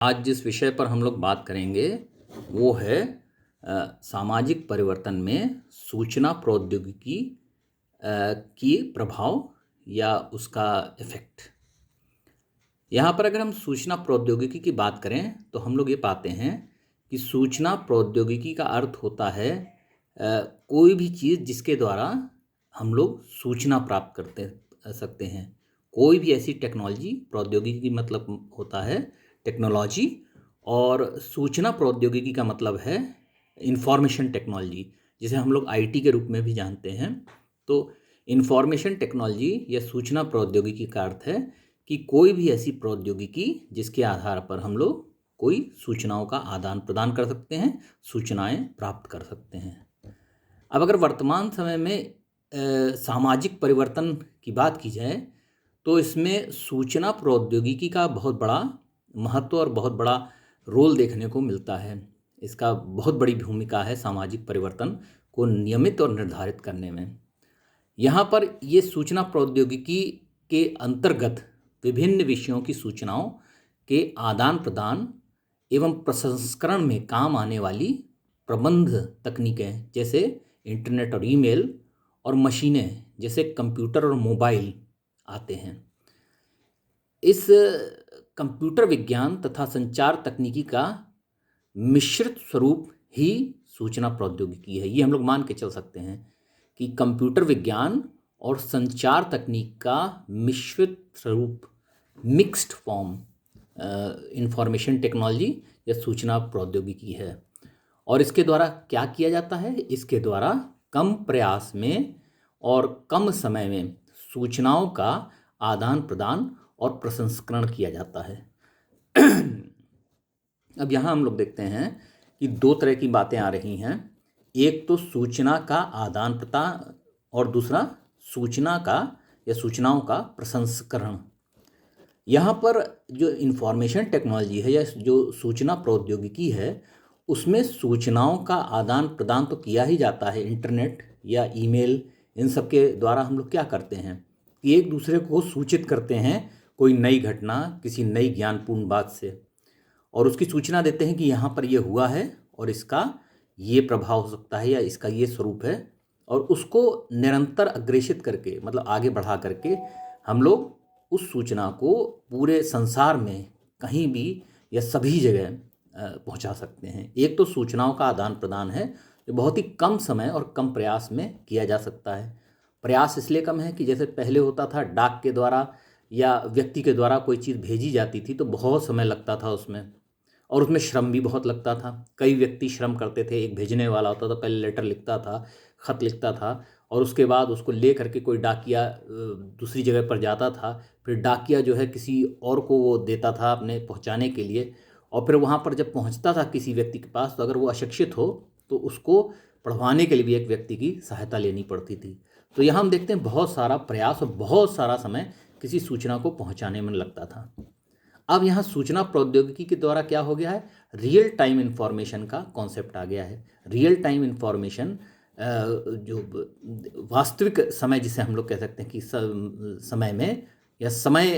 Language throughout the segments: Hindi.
आज जिस विषय पर हम लोग बात करेंगे वो है सामाजिक परिवर्तन में सूचना प्रौद्योगिकी की प्रभाव या उसका इफ़ेक्ट। यहाँ पर अगर हम सूचना प्रौद्योगिकी की बात करें तो हम लोग ये पाते हैं कि सूचना प्रौद्योगिकी का अर्थ होता है कोई भी चीज़ जिसके द्वारा हम लोग सूचना प्राप्त करते सकते हैं। कोई भी ऐसी टेक्नोलॉजी, प्रौद्योगिकी मतलब होता है टेक्नोलॉजी, और सूचना प्रौद्योगिकी का मतलब है इंफॉर्मेशन टेक्नोलॉजी, जिसे हम लोग आईटी के रूप में भी जानते हैं। तो इंफॉर्मेशन टेक्नोलॉजी या सूचना प्रौद्योगिकी का अर्थ है कि कोई भी ऐसी प्रौद्योगिकी जिसके आधार पर हम लोग कोई सूचनाओं का आदान प्रदान कर सकते हैं, सूचनाएं प्राप्त कर सकते हैं। अब अगर वर्तमान समय में सामाजिक परिवर्तन की बात की जाए तो इसमें सूचना प्रौद्योगिकी का बहुत बड़ा महत्व और बहुत बड़ा रोल देखने को मिलता है। इसका बहुत बड़ी भूमिका है सामाजिक परिवर्तन को नियमित और निर्धारित करने में। यहाँ पर ये सूचना प्रौद्योगिकी के अंतर्गत विभिन्न विषयों की सूचनाओं के आदान प्रदान एवं प्रसंस्करण में काम आने वाली प्रबंध तकनीकें जैसे इंटरनेट और ईमेल और मशीनें जैसे कंप्यूटर और मोबाइल आते हैं। इस कंप्यूटर विज्ञान तथा संचार तकनीकी का मिश्रित स्वरूप ही सूचना प्रौद्योगिकी है। ये हम लोग मान के चल सकते हैं कि कंप्यूटर विज्ञान और संचार तकनीक का मिश्रित स्वरूप, मिक्स्ड फॉर्म इंफॉर्मेशन टेक्नोलॉजी या सूचना प्रौद्योगिकी है। और इसके द्वारा क्या किया जाता है? इसके द्वारा कम प्रयास में और कम समय में सूचनाओं का आदान प्रदान और प्रसंस्करण किया जाता है। अब यहाँ हम लोग देखते हैं कि दो तरह की बातें आ रही हैं। एक तो सूचना का आदान प्रदान और दूसरा सूचना का या सूचनाओं का प्रसंस्करण। यहाँ पर जो इंफॉर्मेशन टेक्नोलॉजी है या जो सूचना प्रौद्योगिकी है उसमें सूचनाओं का आदान प्रदान तो किया ही जाता है। इंटरनेट या ईमेल, इन सब के द्वारा हम लोग क्या करते हैं कि एक दूसरे को सूचित करते हैं कोई नई घटना, किसी नई ज्ञानपूर्ण बात से, और उसकी सूचना देते हैं कि यहाँ पर ये हुआ है और इसका ये प्रभाव हो सकता है या इसका ये स्वरूप है, और उसको निरंतर अग्रेषित करके मतलब आगे बढ़ा करके हम लोग उस सूचना को पूरे संसार में कहीं भी या सभी जगह पहुंचा सकते हैं। एक तो सूचनाओं का आदान प्रदान है जो बहुत ही कम समय और कम प्रयास में किया जा सकता है। प्रयास इसलिए कम है कि जैसे पहले होता था डाक के द्वारा या व्यक्ति के द्वारा कोई चीज़ भेजी जाती थी तो बहुत समय लगता था उसमें, और उसमें श्रम भी बहुत लगता था। कई व्यक्ति श्रम करते थे। एक भेजने वाला होता था, पहले लेटर लिखता था, ख़त लिखता था, और उसके बाद उसको ले करके कोई डाकिया दूसरी जगह पर जाता था। फिर डाकिया जो है किसी और को वो देता था अपने पहुंचाने के लिए, और फिर वहाँ पर जब पहुँचता था किसी व्यक्ति के पास तो अगर वो अशिक्षित हो तो उसको पढ़वाने के लिए भी एक व्यक्ति की सहायता लेनी पड़ती थी। तो यहाँ हम देखते हैं बहुत सारा प्रयास और बहुत सारा समय किसी सूचना को पहुँचाने में लगता था। अब यहाँ सूचना प्रौद्योगिकी के द्वारा क्या हो गया है, रियल टाइम इन्फॉर्मेशन का कॉन्सेप्ट आ गया है। रियल टाइम इन्फॉर्मेशन जो वास्तविक समय जिसे हम लोग कह सकते हैं कि समय में या समय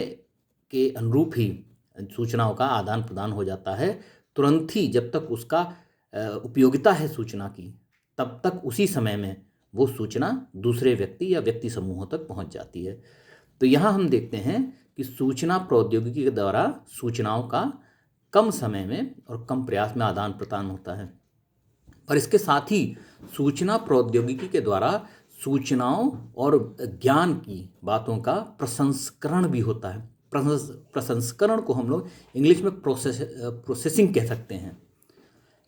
के अनुरूप ही सूचनाओं का आदान प्रदान हो जाता है। तुरंत ही जब तक उसका उपयोगिता है सूचना की, तब तक उसी समय में वो सूचना दूसरे व्यक्ति या व्यक्ति समूहों तक पहुंच जाती है। तो यहाँ हम देखते हैं कि सूचना प्रौद्योगिकी के द्वारा सूचनाओं का कम समय में और कम प्रयास में आदान प्रदान होता है। और इसके साथ ही सूचना प्रौद्योगिकी के द्वारा सूचनाओं और ज्ञान की बातों का प्रसंस्करण भी होता है। प्रसंस्करण को हम लोग इंग्लिश में प्रोसेसिंग कह सकते हैं।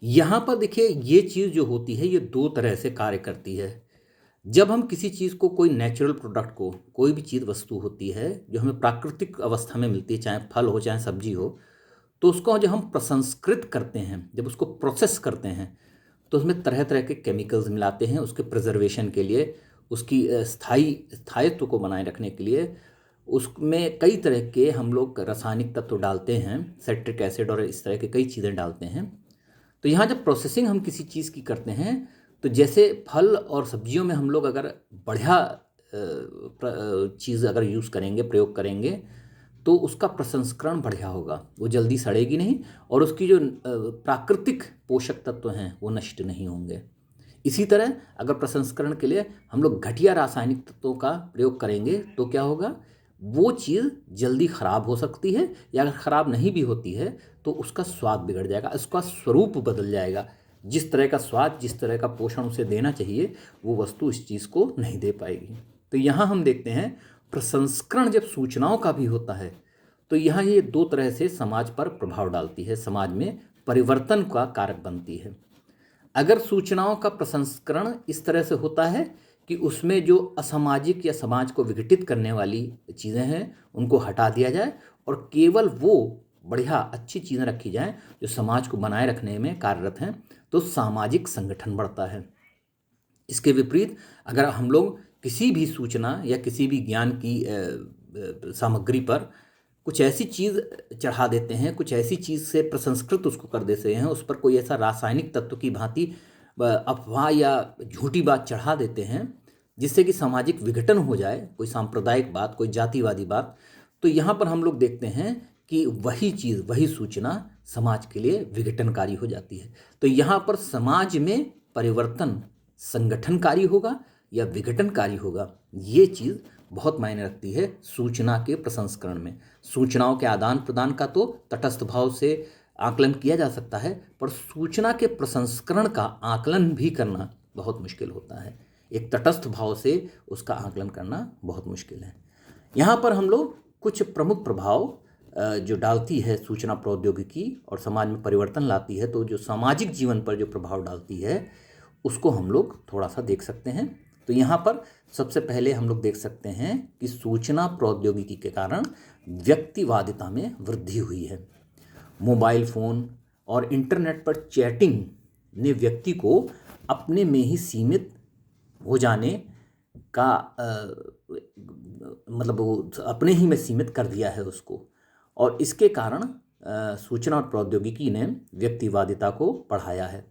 यहाँ पर देखिए ये चीज़ जो होती है ये दो तरह से कार्य करती है। जब हम किसी चीज़ को, कोई नेचुरल प्रोडक्ट को, कोई भी चीज़ वस्तु होती है जो हमें प्राकृतिक अवस्था में मिलती है, चाहे फल हो चाहे सब्जी हो, तो उसको जब हम प्रसंस्कृत करते हैं, जब उसको प्रोसेस करते हैं तो उसमें तरह तरह के केमिकल्स मिलाते हैं उसके प्रिजर्वेशन के लिए, उसकी स्थायित्व को बनाए रखने के लिए। उसमें कई तरह के हम लोग रासायनिक तत्व डालते हैं, साइट्रिक एसिड और इस तरह के कई चीज़ें डालते हैं। तो यहाँ जब प्रोसेसिंग हम किसी चीज़ की करते हैं तो जैसे फल और सब्जियों में हम लोग अगर बढ़िया चीज़ अगर यूज़ करेंगे, प्रयोग करेंगे, तो उसका प्रसंस्करण बढ़िया होगा, वो जल्दी सड़ेगी नहीं और उसकी जो प्राकृतिक पोषक तत्व हैं वो नष्ट नहीं होंगे। इसी तरह अगर प्रसंस्करण के लिए हम लोग घटिया रासायनिक तत्वों का प्रयोग करेंगे तो क्या होगा, वो चीज़ जल्दी ख़राब हो सकती है, या अगर ख़राब नहीं भी होती है तो उसका स्वाद बिगड़ जाएगा, उसका स्वरूप बदल जाएगा। जिस तरह का स्वाद, जिस तरह का पोषण उसे देना चाहिए, वो वस्तु इस चीज़ को नहीं दे पाएगी। तो यहाँ हम देखते हैं प्रसंस्करण जब सूचनाओं का भी होता है तो यहाँ ये दो तरह से समाज पर प्रभाव डालती है, समाज में परिवर्तन का कारक बनती है। अगर सूचनाओं का प्रसंस्करण इस तरह से होता है कि उसमें जो असामाजिक या समाज को विघटित करने वाली चीज़ें हैं उनको हटा दिया जाए और केवल वो बढ़िया अच्छी चीज़ें रखी जाएं जो समाज को बनाए रखने में कार्यरत हैं, तो सामाजिक संगठन बढ़ता है। इसके विपरीत अगर हम लोग किसी भी सूचना या किसी भी ज्ञान की सामग्री पर कुछ ऐसी चीज़ चढ़ा देते हैं, कुछ ऐसी चीज़ से प्रसंस्कृत उसको कर देते हैं, उस पर कोई ऐसा रासायनिक तत्व की भांति अफवाह या झूठी बात चढ़ा देते हैं जिससे कि सामाजिक विघटन हो जाए, कोई सांप्रदायिक बात, कोई जातिवादी बात, तो यहाँ पर हम लोग देखते हैं कि वही चीज़, वही सूचना समाज के लिए विघटनकारी हो जाती है। तो यहाँ पर समाज में परिवर्तन संगठनकारी होगा या विघटनकारी होगा, ये चीज़ बहुत मायने रखती है सूचना के प्रसंस्करण में। सूचनाओं के आदान प्रदान का तो तटस्थ भाव से आकलन किया जा सकता है, पर सूचना के प्रसंस्करण का आकलन भी करना बहुत मुश्किल होता है। एक तटस्थ भाव से उसका आकलन करना बहुत मुश्किल है। यहाँ पर हम लोग कुछ प्रमुख प्रभाव जो डालती है सूचना प्रौद्योगिकी और समाज में परिवर्तन लाती है, तो जो सामाजिक जीवन पर जो प्रभाव डालती है उसको हम लोग थोड़ा सा देख सकते हैं। तो यहाँ पर सबसे पहले हम लोग देख सकते हैं कि सूचना प्रौद्योगिकी के कारण व्यक्तिवादिता में वृद्धि हुई है। मोबाइल फ़ोन और इंटरनेट पर चैटिंग ने व्यक्ति को अपने में ही सीमित हो जाने का मतलब वो अपने ही में सीमित कर दिया है उसको, और इसके कारण सूचना और प्रौद्योगिकी ने व्यक्तिवादिता को बढ़ाया है।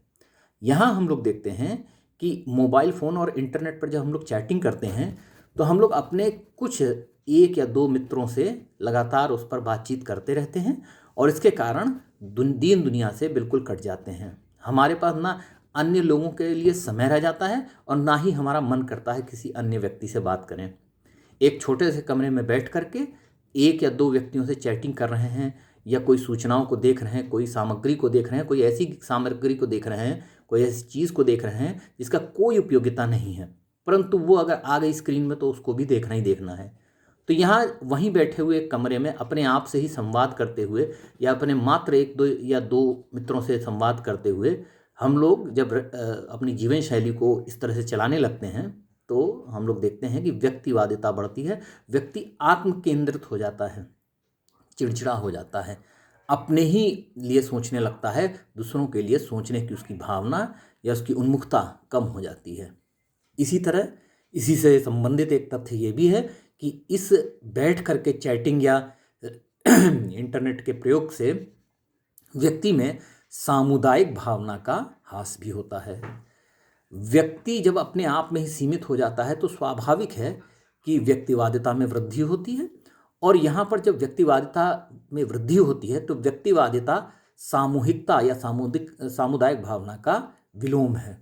यहाँ हम लोग देखते हैं कि मोबाइल फ़ोन और इंटरनेट पर जब हम लोग चैटिंग करते हैं तो हम लोग अपने कुछ एक या दो मित्रों से लगातार उस पर बातचीत करते रहते हैं और इसके कारण दीन दुनिया से बिल्कुल कट जाते हैं। हमारे पास ना अन्य लोगों के लिए समय रह जाता है और ना ही हमारा मन करता है किसी अन्य व्यक्ति से बात करें। एक छोटे से कमरे में बैठ करके एक या दो व्यक्तियों से चैटिंग कर रहे हैं या कोई सूचनाओं को देख रहे हैं, कोई सामग्री को देख रहे हैं, कोई ऐसी सामग्री को देख रहे हैं, कोई ऐसी चीज़ को देख रहे हैं जिसका कोई उपयोगिता नहीं है, परंतु वो अगर आ गई स्क्रीन में तो उसको भी देखना ही देखना है। तो यहाँ वहीं बैठे हुए कमरे में अपने आप से ही संवाद करते हुए या अपने मात्र एक दो या दो मित्रों से संवाद करते हुए हम लोग जब अपनी जीवन शैली को इस तरह से चलाने लगते हैं तो हम लोग देखते हैं कि व्यक्तिवादिता बढ़ती है, व्यक्ति आत्म केंद्रित हो जाता है, चिड़चिड़ा हो जाता है, अपने ही लिए सोचने लगता है, दूसरों के लिए सोचने की उसकी भावना या उसकी उन्मुखता कम हो जाती है। इसी तरह इसी से संबंधित एक तथ्य ये भी है कि इस बैठ करके चैटिंग या इंटरनेट के प्रयोग से व्यक्ति में सामुदायिक भावना का ह्रास भी होता है। व्यक्ति जब अपने आप में ही सीमित हो जाता है तो स्वाभाविक है कि व्यक्तिवादिता में वृद्धि होती है, और यहाँ पर जब व्यक्तिवादिता में वृद्धि होती है तो व्यक्तिवादिता सामूहिकता या सामुदायिक भावना का विलोम है।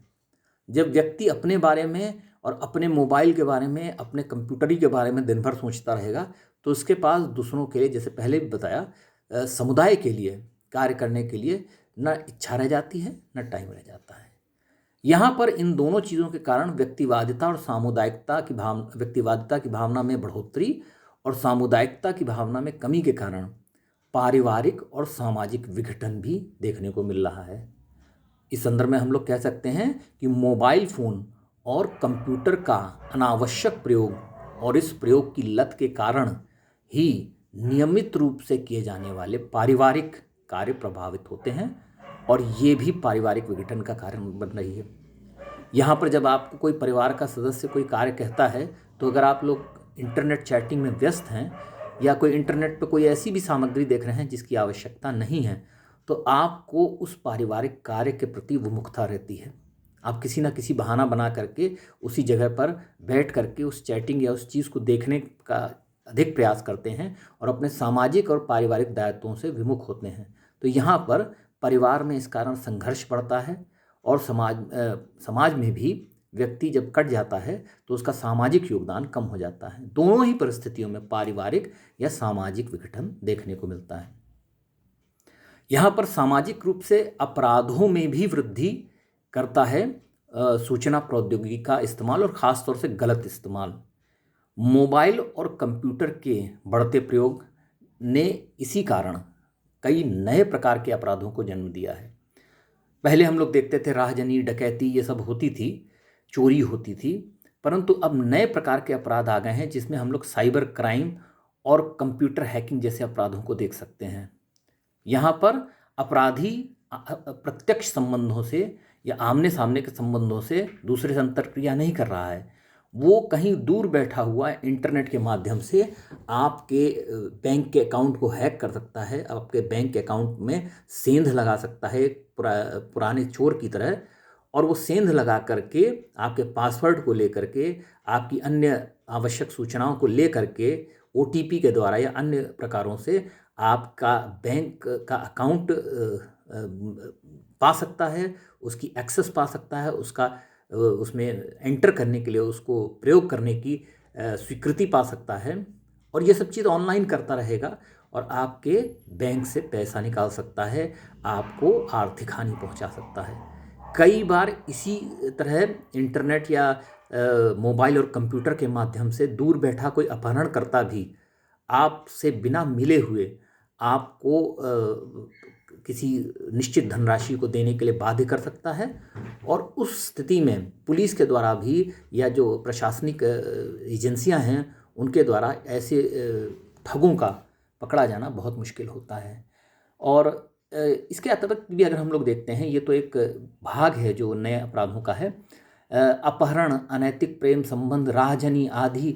जब व्यक्ति अपने बारे में और अपने मोबाइल के बारे में, अपने कंप्यूटरी के बारे में दिन भर सोचता रहेगा तो उसके पास दूसरों के लिए, जैसे पहले भी बताया, समुदाय के लिए कार्य करने के लिए न इच्छा रह जाती है न टाइम रह जाता है। यहाँ पर इन दोनों चीज़ों के कारण व्यक्तिवादिता और सामुदायिकता की भावना, व्यक्तिवादिता की भावना में बढ़ोतरी और सामुदायिकता की भावना में कमी के कारण पारिवारिक और सामाजिक विघटन भी देखने को मिल रहा है। इस संदर्भ में हम लोग कह सकते हैं कि मोबाइल फ़ोन और कंप्यूटर का अनावश्यक प्रयोग और इस प्रयोग की लत के कारण ही नियमित रूप से किए जाने वाले पारिवारिक कार्य प्रभावित होते हैं और ये भी पारिवारिक विघटन का कारण बन रही है। यहाँ पर जब आपको कोई परिवार का सदस्य कोई कार्य कहता है तो अगर आप लोग इंटरनेट चैटिंग में व्यस्त हैं या कोई इंटरनेट पर कोई ऐसी भी सामग्री देख रहे हैं जिसकी आवश्यकता नहीं है, तो आपको उस पारिवारिक कार्य के प्रति विमुखता रहती है। आप किसी ना किसी बहाना बना करके उसी जगह पर बैठ करके उस चैटिंग या उस चीज़ को देखने का अधिक प्रयास करते हैं और अपने सामाजिक और पारिवारिक दायित्वों से विमुख होते हैं। तो यहाँ पर परिवार में इस कारण संघर्ष बढ़ता है और समाज में भी व्यक्ति जब कट जाता है तो उसका सामाजिक योगदान कम हो जाता है। दोनों ही परिस्थितियों में पारिवारिक या सामाजिक विघटन देखने को मिलता है। यहाँ पर सामाजिक रूप से अपराधों में भी वृद्धि करता है सूचना प्रौद्योगिकी का इस्तेमाल और ख़ास तौर से गलत इस्तेमाल। मोबाइल और कंप्यूटर के बढ़ते प्रयोग ने इसी कारण कई नए प्रकार के अपराधों को जन्म दिया है। पहले हम लोग देखते थे राहजनी, डकैती ये सब होती थी, चोरी होती थी, परंतु अब नए प्रकार के अपराध आ गए हैं जिसमें हम लोग साइबर क्राइम और कंप्यूटर हैकिंग जैसे अपराधों को देख सकते हैं। यहाँ पर अपराधी प्रत्यक्ष संबंधों से या आमने सामने के संबंधों से दूसरे से अंतर्क्रिया नहीं कर रहा है, वो कहीं दूर बैठा हुआ इंटरनेट के माध्यम से आपके बैंक के अकाउंट को हैक कर सकता है, आपके बैंक के अकाउंट में सेंध लगा सकता है पुराने चोर की तरह, और वो सेंध लगा करके आपके पासवर्ड को लेकर के, आपकी अन्य आवश्यक सूचनाओं को लेकर के OTP के द्वारा या अन्य प्रकारों से आपका बैंक का अकाउंट पा सकता है, उसकी एक्सेस पा सकता है, उसका उसमें एंटर करने के लिए उसको प्रयोग करने की स्वीकृति पा सकता है, और ये सब चीज़ ऑनलाइन करता रहेगा और आपके बैंक से पैसा निकाल सकता है, आपको आर्थिक हानि पहुंचा सकता है। कई बार इसी तरह इंटरनेट या मोबाइल और कंप्यूटर के माध्यम से दूर बैठा कोई अपहरणकर्ता भी आपसे बिना मिले हुए आपको किसी निश्चित धनराशि को देने के लिए बाध्य कर सकता है, और उस स्थिति में पुलिस के द्वारा भी या जो प्रशासनिक एजेंसियां हैं उनके द्वारा ऐसे ठगों का पकड़ा जाना बहुत मुश्किल होता है। और इसके अतिरिक्त भी अगर हम लोग देखते हैं, ये तो एक भाग है जो नए अपराधों का है, अपहरण, अनैतिक प्रेम संबंध, राहजनी आदि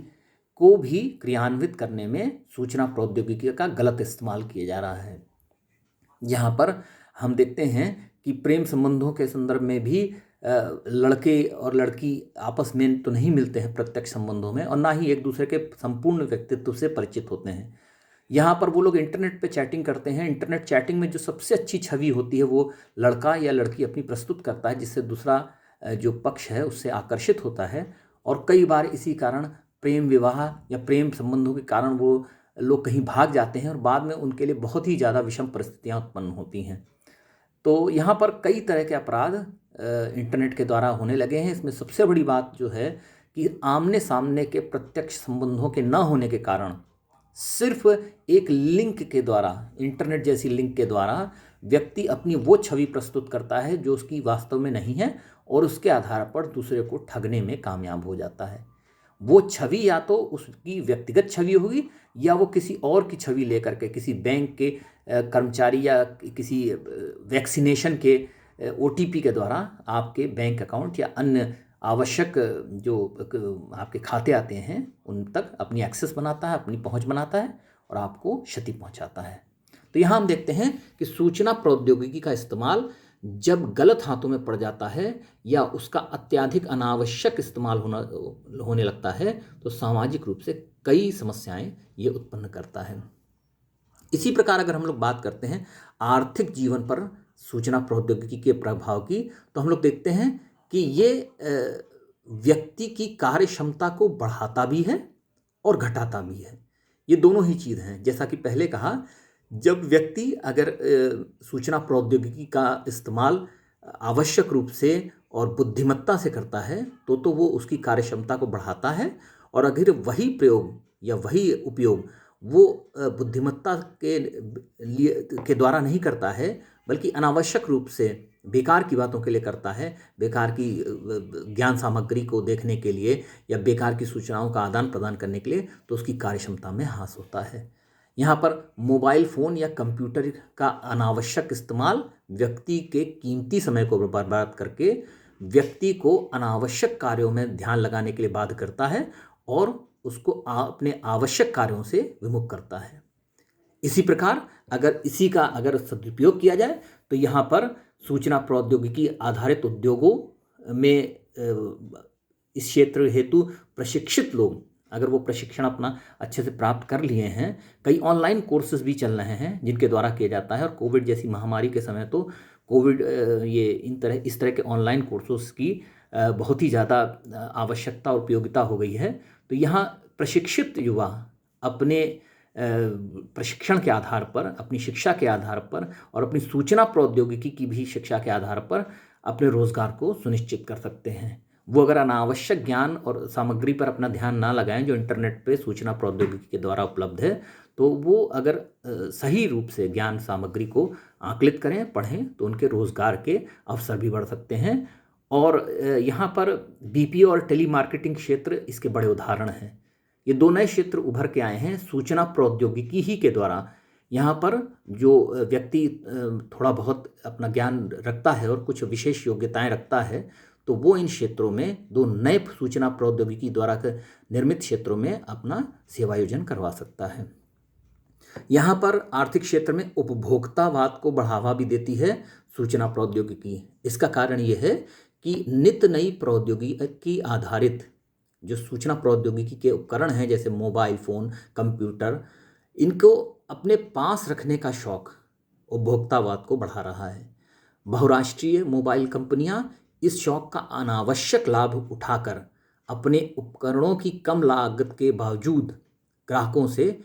को भी क्रियान्वित करने में सूचना प्रौद्योगिकी का गलत इस्तेमाल किया जा रहा है। यहाँ पर हम देखते हैं कि प्रेम संबंधों के संदर्भ में भी लड़के और लड़की आपस में तो नहीं मिलते हैं प्रत्यक्ष संबंधों में, और ना ही एक दूसरे के संपूर्ण व्यक्तित्व से परिचित होते हैं। यहाँ पर वो लोग इंटरनेट पे चैटिंग करते हैं। इंटरनेट चैटिंग में जो सबसे अच्छी छवि होती है वो लड़का या लड़की अपनी प्रस्तुत करता है, जिससे दूसरा जो पक्ष है उससे आकर्षित होता है, और कई बार इसी कारण प्रेम विवाह या प्रेम संबंधों के कारण वो लोग कहीं भाग जाते हैं और बाद में उनके लिए बहुत ही ज़्यादा विषम परिस्थितियाँ उत्पन्न होती हैं। तो यहाँ पर कई तरह के अपराध इंटरनेट के द्वारा होने लगे हैं। इसमें सबसे बड़ी बात जो है कि आमने सामने के प्रत्यक्ष संबंधों के न होने के कारण सिर्फ एक लिंक के द्वारा, इंटरनेट जैसी लिंक के द्वारा व्यक्ति अपनी वो छवि प्रस्तुत करता है जो उसकी वास्तव में नहीं है, और उसके आधार पर दूसरे को ठगने में कामयाब हो जाता है। वो छवि या तो उसकी व्यक्तिगत छवि होगी या वो किसी और की छवि लेकर के किसी बैंक के कर्मचारी या किसी वैक्सीनेशन के OTP के द्वारा आपके बैंक अकाउंट या अन्य आवश्यक जो आपके खाते आते हैं उन तक अपनी एक्सेस बनाता है, अपनी पहुंच बनाता है और आपको क्षति पहुंचाता है। तो यहाँ हम देखते हैं कि सूचना प्रौद्योगिकी का इस्तेमाल जब गलत हाथों में पड़ जाता है या उसका अत्यधिक अनावश्यक इस्तेमाल होने लगता है तो सामाजिक रूप से कई समस्याएं ये उत्पन्न करता है। इसी प्रकार अगर हम लोग बात करते हैं आर्थिक जीवन पर सूचना प्रौद्योगिकी के प्रभाव की, तो हम लोग देखते हैं कि ये व्यक्ति की कार्य क्षमता को बढ़ाता भी है और घटाता भी है। ये दोनों ही चीज़ हैं। जैसा कि पहले कहा, जब व्यक्ति अगर सूचना प्रौद्योगिकी का इस्तेमाल आवश्यक रूप से और बुद्धिमत्ता से करता है तो वो उसकी कार्य क्षमता को बढ़ाता है, और अगर वही प्रयोग या वही उपयोग वो बुद्धिमत्ता के द्वारा नहीं करता है बल्कि अनावश्यक रूप से बेकार की बातों के लिए करता है, बेकार की ज्ञान सामग्री को देखने के लिए या बेकार की सूचनाओं का आदान प्रदान करने के लिए, तो उसकी कार्य क्षमता में ह्रास होता है। यहाँ पर मोबाइल फ़ोन या कंप्यूटर का अनावश्यक इस्तेमाल व्यक्ति के कीमती समय को बर्बाद करके व्यक्ति को अनावश्यक कार्यों में ध्यान लगाने के लिए बाध्य करता है और उसको अपने आवश्यक कार्यों से विमुख करता है। इसी प्रकार अगर इसी का अगर सदुपयोग किया जाए तो यहाँ पर सूचना प्रौद्योगिकी आधारित उद्योगों में इस क्षेत्र हेतु प्रशिक्षित लोग अगर वो प्रशिक्षण अपना अच्छे से प्राप्त कर लिए हैं, कई ऑनलाइन कोर्सेज भी चल रहे हैं जिनके द्वारा किया जाता है। और कोविड जैसी महामारी के समय तो कोविड ये इस तरह के ऑनलाइन कोर्सेज की बहुत ही ज़्यादा आवश्यकता और उपयोगिता हो गई है। तो यहाँ प्रशिक्षित युवा अपने प्रशिक्षण के आधार पर, अपनी शिक्षा के आधार पर और अपनी सूचना प्रौद्योगिकी की भी शिक्षा के आधार पर अपने रोजगार को सुनिश्चित कर सकते हैं। वो अगर अनावश्यक ज्ञान और सामग्री पर अपना ध्यान ना लगाएं जो इंटरनेट पे सूचना प्रौद्योगिकी के द्वारा उपलब्ध है, तो वो अगर सही रूप से ज्ञान सामग्री को आकलित करें, पढ़ें, तो उनके रोजगार के अवसर भी बढ़ सकते हैं। और यहाँ पर बीपीओ और टेलीमार्केटिंग क्षेत्र इसके बड़े उदाहरण हैं। ये दो नए क्षेत्र उभर के आए हैं सूचना प्रौद्योगिकी ही के द्वारा। यहाँ पर जो व्यक्ति थोड़ा बहुत अपना ज्ञान रखता है और कुछ विशेष योग्यताएं रखता है, तो वो इन क्षेत्रों में दो नए सूचना प्रौद्योगिकी द्वारा निर्मित क्षेत्रों में अपना सेवायोजन करवा सकता है। यहाँ पर आर्थिक क्षेत्र में उपभोक्तावाद को बढ़ावा भी देती है सूचना प्रौद्योगिकी। इसका कारण ये है कि नित्य नई प्रौद्योगिकी आधारित जो सूचना प्रौद्योगिकी के उपकरण हैं, जैसे मोबाइल फ़ोन, कंप्यूटर, इनको अपने पास रखने का शौक उपभोक्तावाद को बढ़ा रहा है। बहुराष्ट्रीय मोबाइल कंपनियां इस शौक का अनावश्यक लाभ उठाकर अपने उपकरणों की कम लागत के बावजूद ग्राहकों से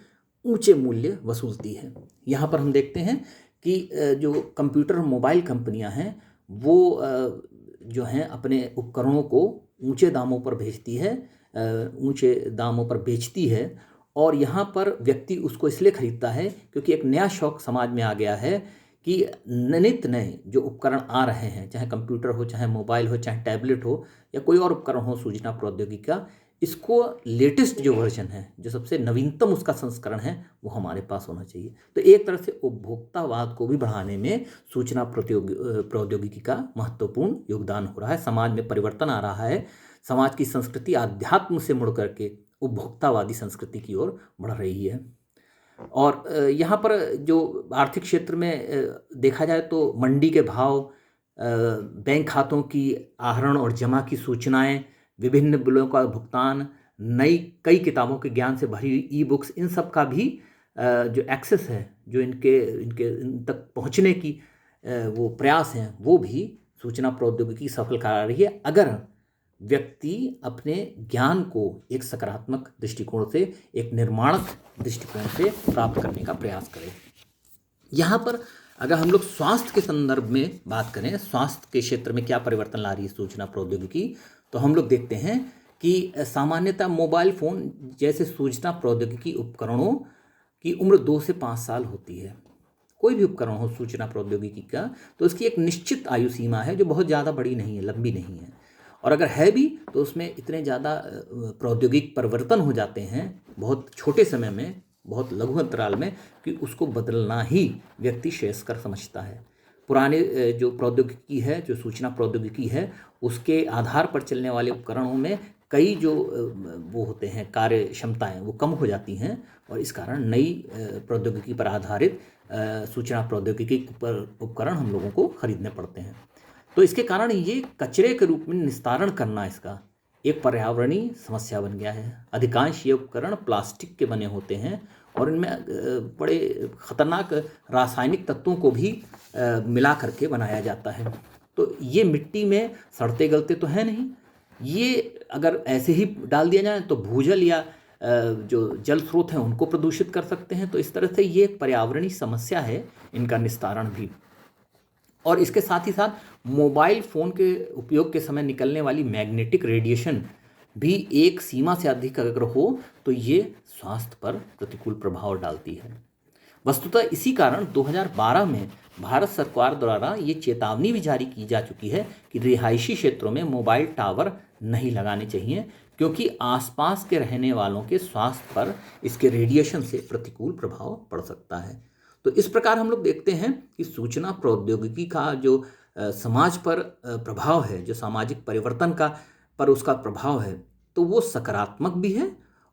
ऊंचे मूल्य वसूलती है। यहाँ पर हम देखते हैं कि जो कंप्यूटर और मोबाइल कंपनियां हैं, वो जो हैं अपने उपकरणों को ऊंचे दामों पर भेजती है, ऊंचे दामों पर बेचती है। और यहाँ पर व्यक्ति उसको इसलिए खरीदता है क्योंकि एक नया शौक समाज में आ गया है कि नित नए जो उपकरण आ रहे हैं, चाहे कंप्यूटर हो, चाहे मोबाइल हो, चाहे टैबलेट हो या कोई और उपकरण हो सूचना प्रौद्योगिकी का, इसको लेटेस्ट जो वर्जन है, जो सबसे नवीनतम उसका संस्करण है, वो हमारे पास होना चाहिए। तो एक तरह से उपभोक्तावाद को भी बढ़ाने में सूचना प्रौद्योगिकी का महत्वपूर्ण योगदान हो रहा है। समाज में परिवर्तन आ रहा है। समाज की संस्कृति आध्यात्म से मुड़ करके उपभोक्तावादी संस्कृति की ओर बढ़ रही है। और यहाँ पर जो आर्थिक क्षेत्र में देखा जाए तो मंडी के भाव, बैंक खातों की आहरण और जमा की सूचनाएं, विभिन्न बिलों का भुगतान, नई कई किताबों के ज्ञान से भरी हुई ई बुक्स, इन सब का भी जो एक्सेस है, जो इन तक पहुँचने की वो प्रयास हैं, वो भी सूचना प्रौद्योगिकी सफल करा रही है अगर व्यक्ति अपने ज्ञान को एक सकारात्मक दृष्टिकोण से, एक निर्माणक दृष्टिकोण से प्राप्त करने का प्रयास करें। यहाँ पर अगर हम लोग स्वास्थ्य के संदर्भ में बात करें, स्वास्थ्य के क्षेत्र में क्या परिवर्तन ला रही है सूचना प्रौद्योगिकी, तो हम लोग देखते हैं कि सामान्यतः मोबाइल फ़ोन जैसे सूचना प्रौद्योगिकी उपकरणों की उम्र 2 से 5 साल होती है। कोई भी उपकरण हो सूचना प्रौद्योगिकी का, तो उसकी एक निश्चित आयु सीमा है जो बहुत ज़्यादा बड़ी नहीं है, लंबी नहीं है। और अगर है भी तो उसमें इतने ज़्यादा प्रौद्योगिक परिवर्तन हो जाते हैं बहुत छोटे समय में, बहुत लघु अंतराल में, कि उसको बदलना ही व्यक्ति श्रेयस्कर समझता है। पुराने जो प्रौद्योगिकी है, जो सूचना प्रौद्योगिकी है, उसके आधार पर चलने वाले उपकरणों में कई जो वो होते हैं कार्य क्षमताएँ, वो कम हो जाती हैं और इस कारण नई प्रौद्योगिकी पर आधारित सूचना प्रौद्योगिकी उपकरण हम लोगों को खरीदने पड़ते हैं। तो इसके कारण ये कचरे के रूप में निस्तारण करना इसका एक पर्यावरणीय समस्या बन गया है। अधिकांश ये उपकरण प्लास्टिक के बने होते हैं और इनमें बड़े खतरनाक रासायनिक तत्वों को भी मिला करके बनाया जाता है। तो ये मिट्टी में सड़ते गलते तो है नहीं, ये अगर ऐसे ही डाल दिया जाए तो भूजल या जो जल स्रोत हैं उनको प्रदूषित कर सकते हैं। तो इस तरह से ये एक पर्यावरणीय समस्या है, इनका निस्तारण भी। और इसके साथ ही साथ मोबाइल फ़ोन के उपयोग के समय निकलने वाली मैग्नेटिक रेडिएशन भी एक सीमा से अधिक अगर हो तो ये स्वास्थ्य पर प्रतिकूल प्रभाव डालती है। वस्तुतः इसी कारण 2012 में भारत सरकार द्वारा ये चेतावनी भी जारी की जा चुकी है कि रिहायशी क्षेत्रों में मोबाइल टावर नहीं लगाने चाहिए, क्योंकि आसपास के रहने वालों के स्वास्थ्य पर इसके रेडिएशन से प्रतिकूल प्रभाव पड़ सकता है। तो इस प्रकार हम लोग देखते हैं कि सूचना प्रौद्योगिकी का जो समाज पर प्रभाव है, जो सामाजिक परिवर्तन का पर उसका प्रभाव है, तो वो सकारात्मक भी है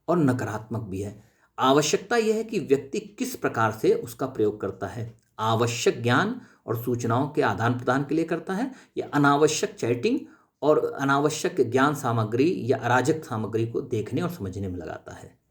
और नकारात्मक भी है। आवश्यकता यह है कि व्यक्ति किस प्रकार से उसका प्रयोग करता है। आवश्यक ज्ञान और सूचनाओं के आदान प्रदान के लिए करता है या अनावश्यक चैटिंग और अनावश्यक ज्ञान सामग्री या अराजक सामग्री को देखने और समझने में लगाता है।